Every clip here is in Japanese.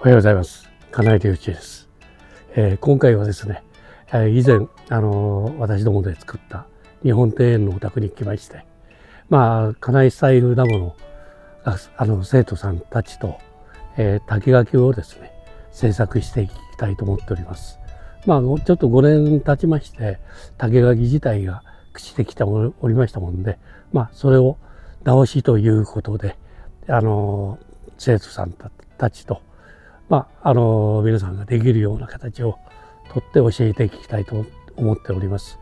おはようございます。金井隆一です。今回はですね、以前私どもで作った日本庭園のお宅に来まして、金井スタイルラボの生徒さんたちと、竹垣をですね制作していきたいと思っております。ちょっと5年経ちまして、竹垣自体が朽ちてきておりましたもんで、それを直しということで生徒さんたちと皆さんができるような形をとって教えていきたいと思っております。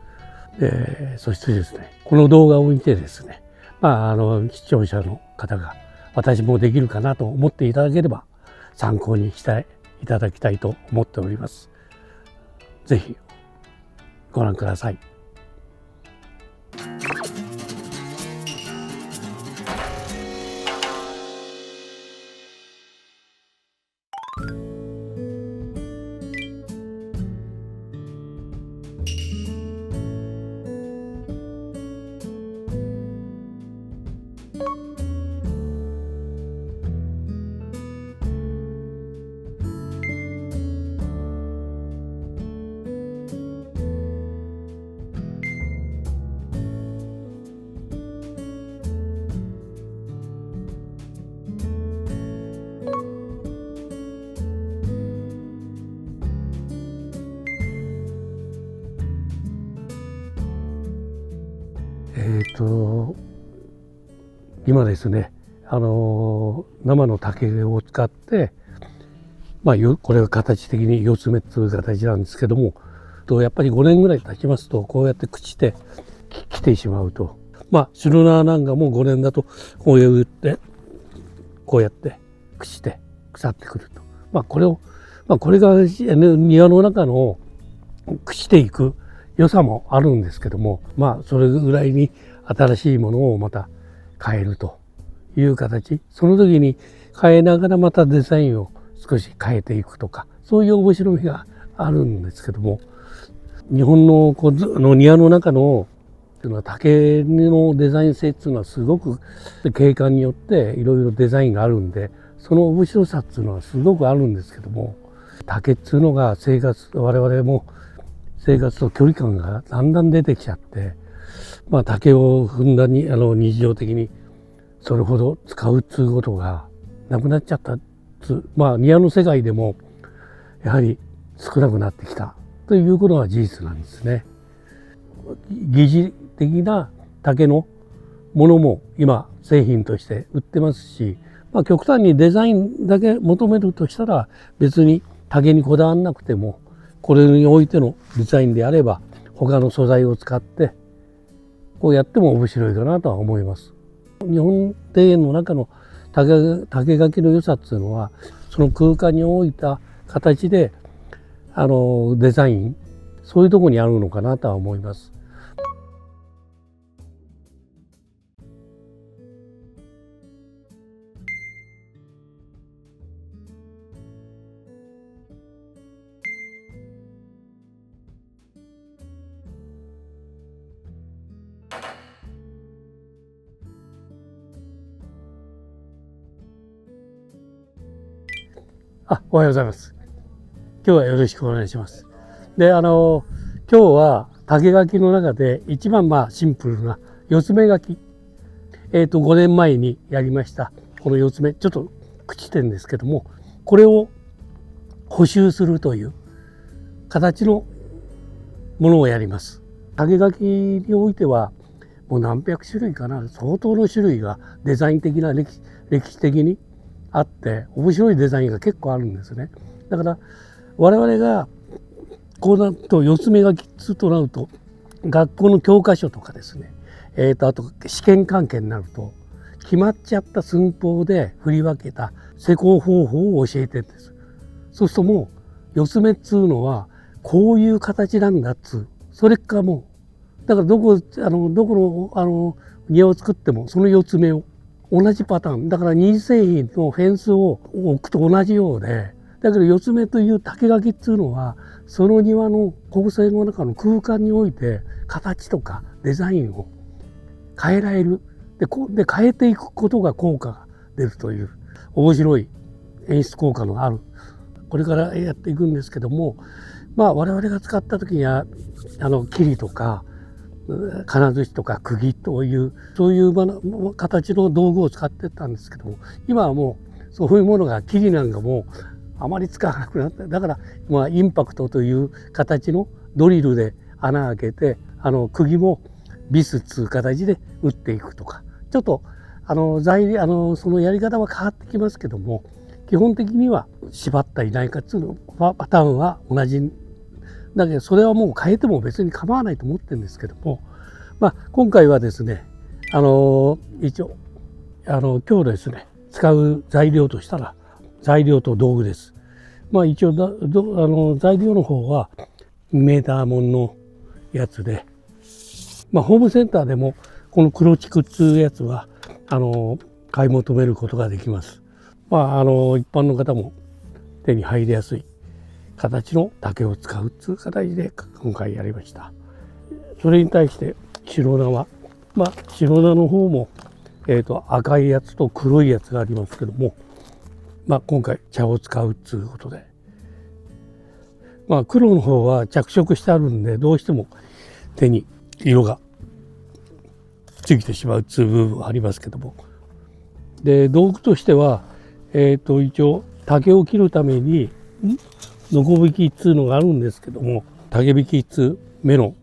そしてですね、この動画を見てですね、視聴者の方が私もできるかなと思っていただければ参考にしていただきたいと思っております。ぜひご覧ください。今ですね、生の竹を使って、これが形的に四つ目という形なんですけども、やっぱり5年ぐらい経ちますとこうやって朽ちてきてしまうと、シュルナーなんかも5年だとこうやって朽ちて腐ってくると、これが庭の中の朽ちていく良さもあるんですけども、それぐらいに新しいものをまた変えるという形、その時に変えながらまたデザインを少し変えていくとか、そういう面白みがあるんですけども、日本の庭の中の竹のデザイン性っていうのはすごく景観によっていろいろデザインがあるんで、その面白さっていうのはすごくあるんですけども、竹っていうのが我々も生活と距離感がだんだん出てきちゃって、竹をふんだんに日常的にそれほど使うっていうことがなくなっちゃった庭の世界でもやはり少なくなってきたということは事実なんですね。疑似的な竹のものも今製品として売ってますし、極端にデザインだけ求めるとしたら別に竹にこだわらなくても、これにおいてのデザインであれば他の素材を使ってこうやっても面白いかなとは思います。日本庭園の中の竹垣の良さっていうのは、その空間に置いた形でデザイン、そういうところにあるのかなとは思います。おはようございます。今日はよろしくお願いします。で、今日は竹垣の中で一番シンプルな四つ目垣、5年前にやりましたこの四つ目、ちょっと朽ちてるんですけども、これを補修するという形のものをやります。竹垣においてはもう何百種類かな、相当の種類がデザイン的な歴史的にあって面白いデザインが結構あるんですね。だから我々がこうなると四つ目垣となると、学校の教科書とかですね、あと試験関係になると決まっちゃった寸法で振り分けた施工方法を教えてるんです。そうするともう四つ目っつうのはこういう形なんだっつう、それかもうだからどこの庭を作ってもその四つ目を同じパターンだから、二次製品のフェンスを置くと同じようで、だけど四つ目という竹垣っていうのはその庭の構成の中の空間において形とかデザインを変えられる。で変えていくことが効果が出るという面白い演出効果のある、これからやっていくんですけども、まあ我々が使った時にはキリとか金槌とか釘というそういう形の道具を使ってたんですけども、今はもうそういうものがキリなんかもあまり使わなくなって、だからまあインパクトという形のドリルで穴開けて釘もビスつう形で打っていくとか、ちょっとそのやり方は変わってきますけども、基本的には縛ったいないかっていうのパターンは同じだけど、それはもう変えても別に構わないと思ってるんですけども、まあ、今回はですね一応今日ですね使う材料としたら材料と道具です。まあ一応材料の方はメーターもんのやつで、まあ、ホームセンターでもこの黒竹っていうやつは買い求めることができます。まあ一般の方も手に入りやすい形の竹を使うっていう形で今回やりました。それに対して白菜は、まあ白菜の方も赤いやつと黒いやつがありますけども、まあ今回茶を使うっていうことで、まあ黒の方は着色してあるんでどうしても手に色がついてしまうっていう部分はありますけども、で道具としては一応竹を切るためにノコ引きっつうのがあるんですけども、竹引きっつう目の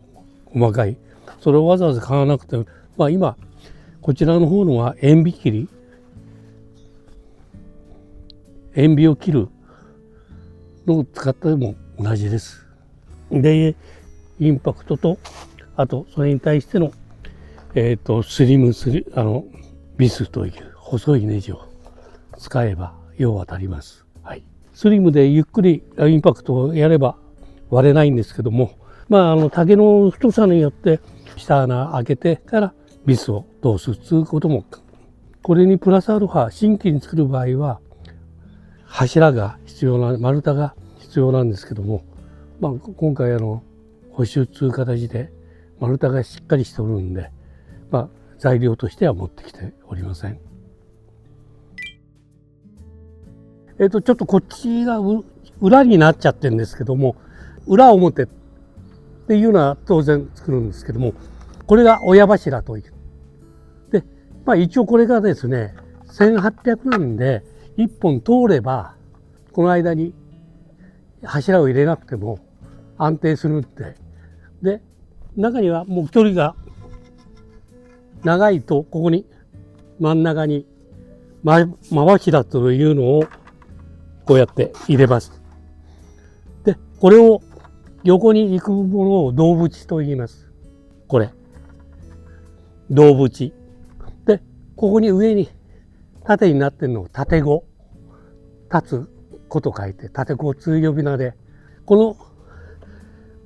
細かい、それをわざわざ買わなくても、まあ今こちらの方のは塩ビ切り、塩ビを切るのを使っても同じです。でインパクトと、あとそれに対してのビスという細いネジを使えば用は足ります。はい、スリムでゆっくりインパクトをやれば割れないんですけども、まあ竹の太さによって下穴開けてからビスを通すということも、これにプラスアルファ新規に作る場合は柱が必要な、丸太が必要なんですけども、まあ今回補修という形で丸太がしっかりしておるんで、まあ材料としては持ってきておりません。ちょっとこっちが裏になっちゃってるんですけども、裏表っていうのは当然作るんですけども、これが親柱という。で、まあ一応これがですね、1800なんで、1本通れば、この間に柱を入れなくても安定するって。で、中にはもう距離が長いと、ここに真ん中に真柱というのをこうやって入れます。で、これを横に行くものを胴縁と言います。これ。胴縁。で、ここに上に縦になってるのを縦子。立つ子と書いて、縦子という呼び名で、この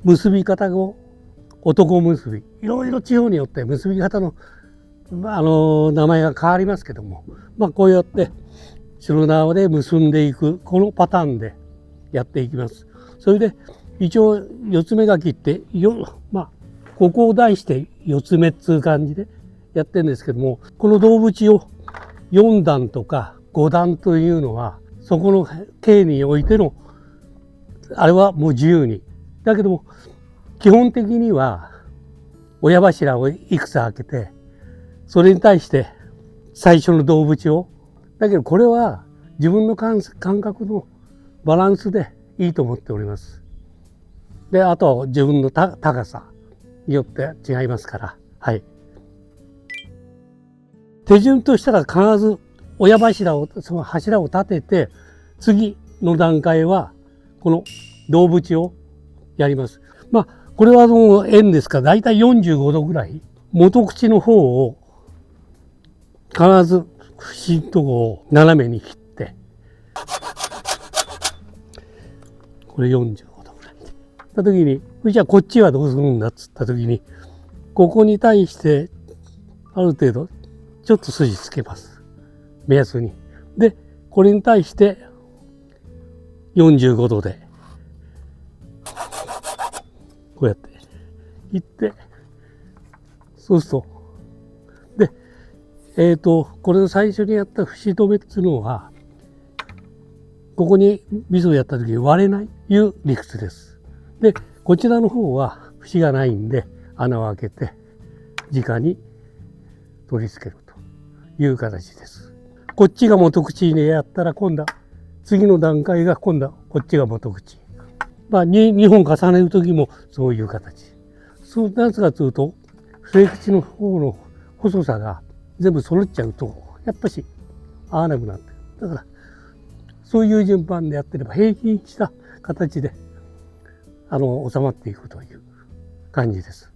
結び方を男結び。いろいろ地方によって結び方の、名前が変わりますけども、まあこうやって白縄で結んでいく、このパターンでやっていきます。それで一応四つ目書きってまあここを題して四つ目っつう感じでやってるんですけども、この胴縁を4段とか5段というのはそこの径においてのあれはもう自由に、だけども基本的には親柱をいくつ開けて、それに対して最初の胴縁を、だけどこれは自分の感覚のバランスでいいと思っております。で、あとは自分の高さによって違いますから、はい。手順としたら必ず親柱を、その柱を立てて、次の段階はこの胴縁をやります。まあこれは円ですから、だいたい45度ぐらい、元口の方を必ず節のとこを斜めに切って、これ45度ぐらいで。た時に、じゃあこっちはどうするんだっつった時に、ここに対してある程度ちょっと筋つけます。目安に。で、これに対して45度で、こうやって切って、そうすると、で、これを最初にやった節止めっていうのは、このここにビスをやった時に割れないという理屈です。で、こちらの方は節がないんで穴を開けて直に取り付けるという形です。こっちが元口にやったら今度は次の段階が今度はこっちが元口。2本重ねる時もそういう形。そうなぜかというと末口の方の細さが全部揃っちゃうとやっぱし合わなくなってる。だからそういう順番でやってれば平均した形で収まっていくという感じです。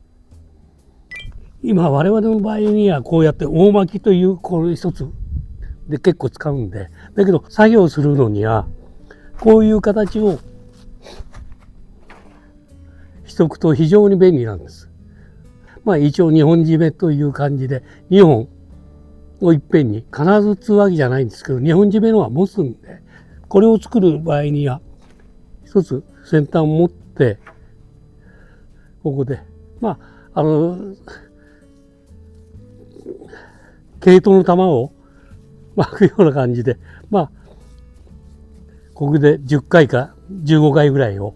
今我々の場合にはこうやって大巻きというこれ一つで結構使うんで、だけど作業するのにはこういう形をしとくと非常に便利なんです。一応2本締めという感じで2本をいっぺんに必ずつうわけじゃないんですけど、2本締めのは持つんで、これを作る場合には一つ先端を持ってここで毛糸の玉を巻くような感じでここで10回か15回ぐらいを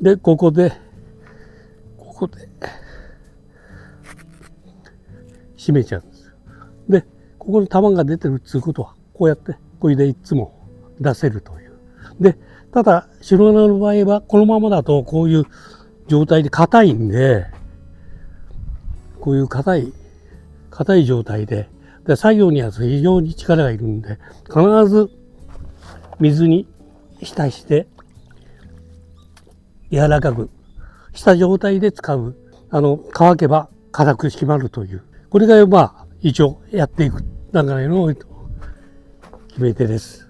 でここで締めちゃうんです。でここに玉が出てるっていうことはこうやってこれでいつも出せるという。でただ白穴の場合はこのままだとこういう状態で硬いんで、こういう硬い状態で作業には非常に力がいるんで、必ず水に浸して柔らかくした状態で使う。乾けば硬く締まるという、これが一応やっていく流れの決め手です。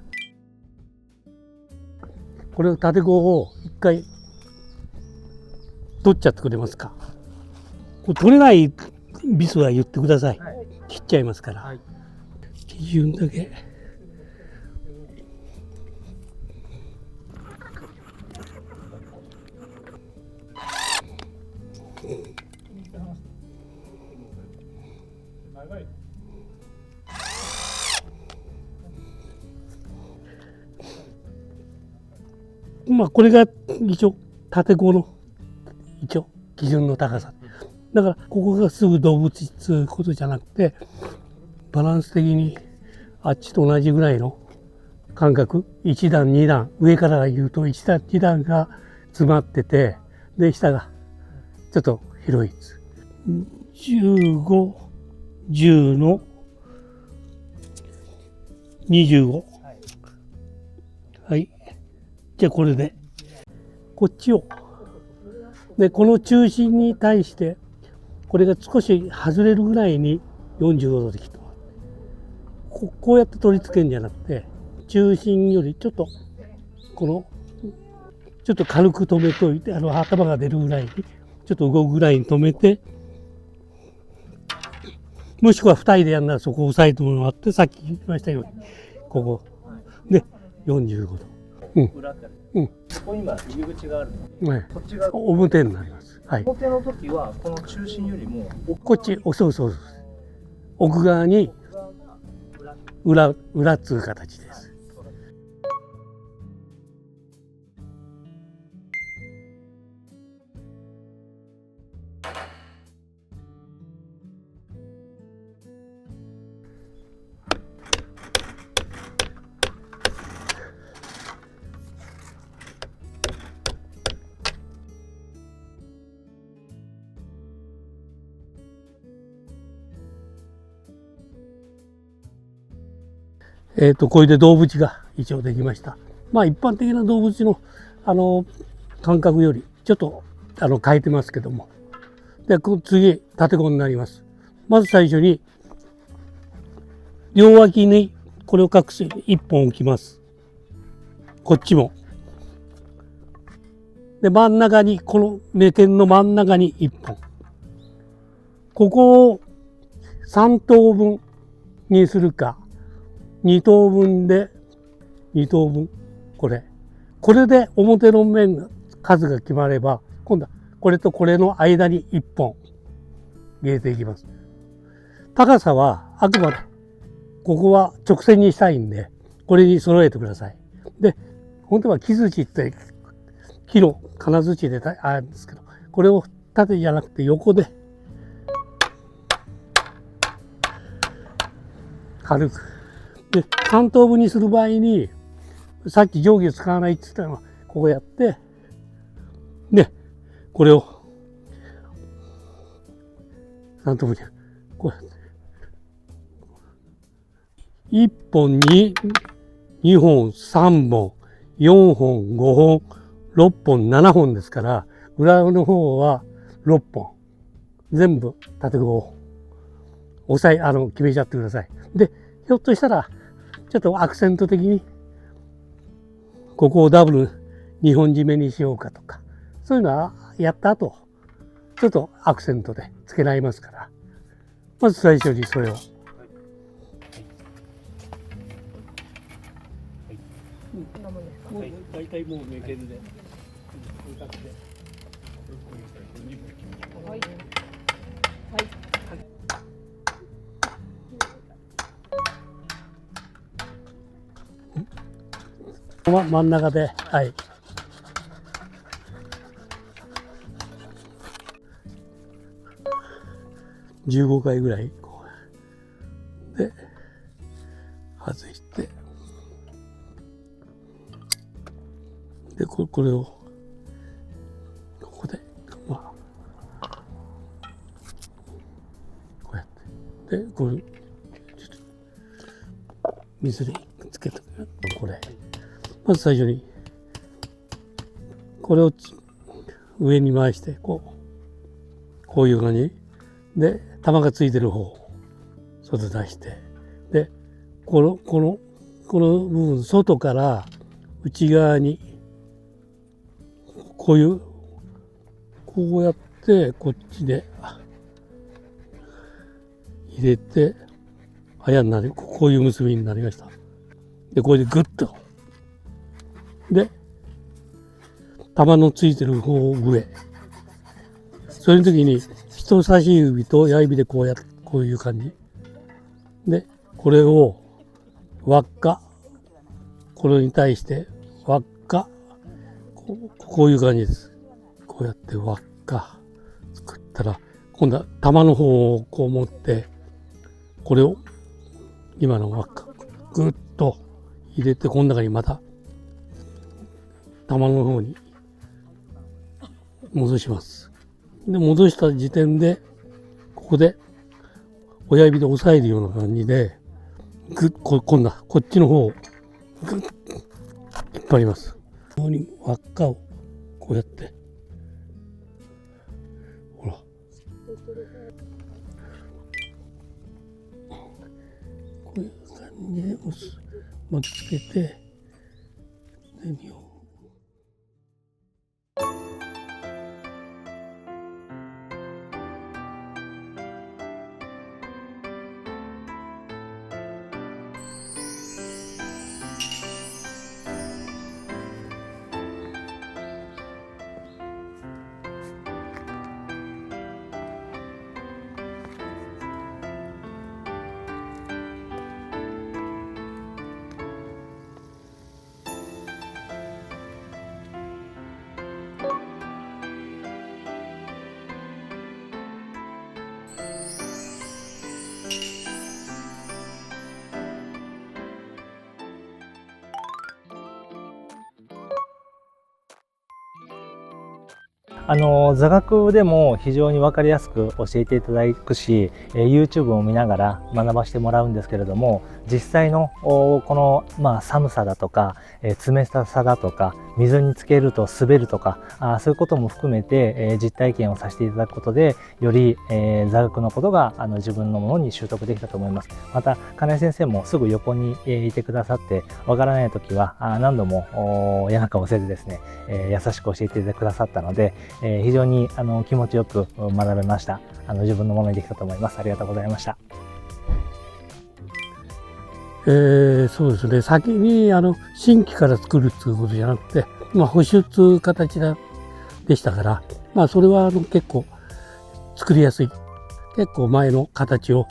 これを縦棒を一回取っちゃってくれますか。これ取れないビスは言ってください。切っちゃいますから。基準だけ。これが一応縦棒の基準の高さ。だからここがすぐ動物っていうことじゃなくて、バランス的にあっちと同じぐらいの間隔、1段2段、上から言うと1段2段が詰まってて、で下がちょっと広いです。15、10の25。はい。じゃあこれでこっちをでこの中心に対してこれが少し外れるぐらいに45度で切ってもらって、こうやって取り付けるんじゃなくて、中心よりちょっとちょっと軽く止めといて、頭が出るぐらいにちょっと動くぐらいに止めて、もしくは2人でやるならそこを押さえてもらって、さっき言いましたようにここで45度。ここ今入り口があるので、こっちが表になります。表の時はこの中心よりもこっち、そう奥側に裏っつう形です。これで胴縁が一応できました。一般的な胴縁の感覚よりちょっと変えてますけども、で次縦子になります。まず最初に両脇にこれを隠すように1本置きます。こっちも。で真ん中にこの目剣の真ん中に1本。ここを3等分にするか、2等分で2等分、これで表の面の数が決まれば、今度はこれとこれの間に1本入れていきます。高さはあくまでここは直線にしたいんで、これに揃えてください。で本当は木槌って木の金槌であるんですけど、これを縦じゃなくて横で軽くで3等分にする場合に、さっき定規を使わないって言ったのはこうやってでこれを3等分にこうやって1本に2本3本4本5本6本7本ですから、裏の方は6本全部縦5を押さえ決めちゃってください。でひょっとしたらちょっとアクセント的にここをダブル2本締めにしようかとか、そういうのはやった後ちょっとアクセントで付けられますから、まず最初にそれを大体もうメケルではい真ん中で、はい。15回ぐらいこうで外してでこれをここでまあこうやってでこれちょっと水につけてこれまず最初にこれを上に回してこういう感じで玉がついてる方を外出してでこの部分外から内側にこうやってこっちで入れてになるこういう結びになりました。でこれでグッとで玉のついてる方を上、そういう時に人差し指と親指でこういう感じでこれを輪っかこれに対して輪っかこういう感じです。こうやって輪っか作ったら今度は玉の方をこう持ってこれを今の輪っかぐっと入れてこの中にまた玉の方に戻します。で戻した時点でここで親指で押さえるような感じで今度はこっちの方をグッ引っ張ります。ここに輪っかをこうやってほらこういう感じで巻きつけてで2本座学でも非常に分かりやすく教えていただくし、YouTube を見ながら学ばせてもらうんですけれども、実際のこの、寒さだとか、冷たさだとか、水につけると滑るとか、そういうことも含めて、実体験をさせていただくことで、より、座学のことが自分のものに習得できたと思います。また金井先生もすぐ横にいてくださって、わからない時は何度も嫌な顔せずですね、優しく教えてくださったので、非常に気持ちよく学べました。自分のものにできたと思います。ありがとうございました。そうですね。先に新規から作るっていうことじゃなくて、保守っていう形でしたから、それは結構作りやすい。結構前の形を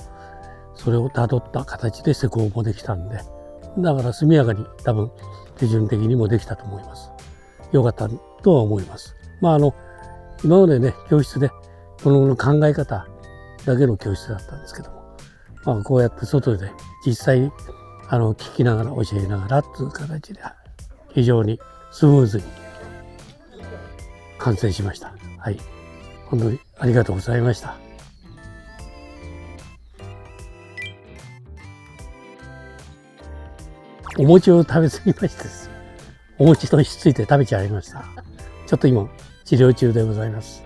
それをたどった形で施工もできたんで、だから速やかに多分手順的にもできたと思います。よかったとは思います。今までね、教室でこの考え方だけの教室だったんですけども、こうやって外で実際聞きながら教えながらという形で非常にスムーズに完成しました。はい、本当にありがとうございました。お餅を食べ過ぎましてです。お餅とひっついて食べちゃいました。ちょっと今治療中でございます。